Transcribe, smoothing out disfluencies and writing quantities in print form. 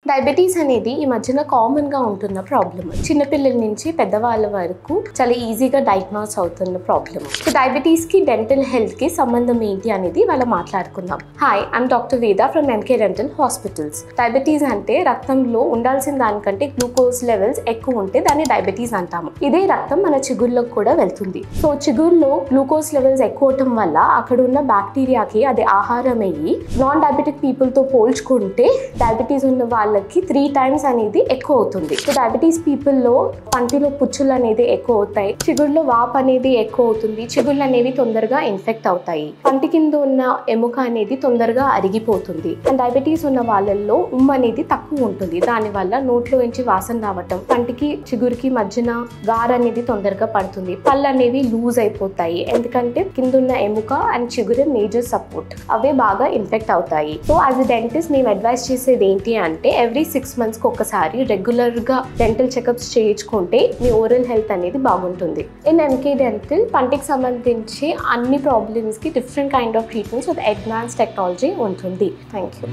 Diabetes అనేది ఈ మధ్యన కామన్గా ఉంటున్న ప్రాబ్లమ్. చిన్నపిల్లల నుంచి పెద్దవాళ్ళ వరకు చాలా ఈజీగా డయాగ్నోస్ అవుతున్న ప్రాబ్లమ్. సో డయాబెటీస్కి డెంటల్ హెల్త్కి సంబంధం ఏంటి అనేది వాళ్ళ మాట్లాడుకుందాం. Hi, I'm doctor Veda from MK dental hospitals. Diabetes అంటే రక్తంలో ఉండాల్సిన దానికంటే గ్లూకోజ్ లెవెల్స్ ఎక్కువ ఉంటే దాన్ని డయాబెటీస్ అంటాము. ఇదే రక్తం మన చిగుర్లకు కూడా వెళ్తుంది. సో చిగుర్లో గ్లూకోజ్ లెవెల్స్ ఎక్కువ అవటం వల్ల అక్కడ ఉన్న బ్యాక్టీరియాకి అది ఆహారం అయ్యి నాన్ డయాబెటిక్ పీపుల్తో పోల్చుకుంటే డయాబెటీస్ ఉన్న వాళ్ళకి 3 times అనేది ఎక్కువ అవుతుంది. సో డయాబెటీస్ పీపుల్లో పంటిలో పుచ్చులు అనేది ఎక్కువ అవుతాయి, చిగుర్లో వాపు అనేది ఎక్కువ అవుతుంది, చిగుర్లు అనేవి తొందరగా ఇన్ఫెక్ట్ అవుతాయి, పంటి కింద ఉన్న ఎముక అనేది తొందరగా అరిగిపోతుంది. అండ్ డయాబెటీస్ ఉన్న వాళ్ళల్లో అనేది తక్కువ ఉంటుంది. దానివల్ల నోట్లో నుంచి వాసన రావటం, పంటికి చిగురికి మధ్యన గార అనేది తొందరగా పడుతుంది, పళ్ళు అనేవి లూజ్ అయిపోతాయి. ఎందుకంటే కింద ఉన్న ఎముక అండ్ చిగురు మేజర్ సపోర్ట్ అవే బాగా ఇన్ఫెక్ట్ అవుతాయి. సో యాజ్ ఎ డెంటిస్ట్ మేము అడ్వైస్ చేసేది ఏంటి అంటే ఎవ్రీ 6 monthsకి ఒకసారి రెగ్యులర్గా డెంటల్ చెకప్స్ చేయించుకుంటే మీ ఓరల్ హెల్త్ అనేది బాగుంటుంది. ఇన్ ఎంకే డెంటల్ పంటికి సంబంధించి అన్ని ప్రాబ్లమ్స్కి different kind of treatments with advance technology ఉంటుంది. Thank you.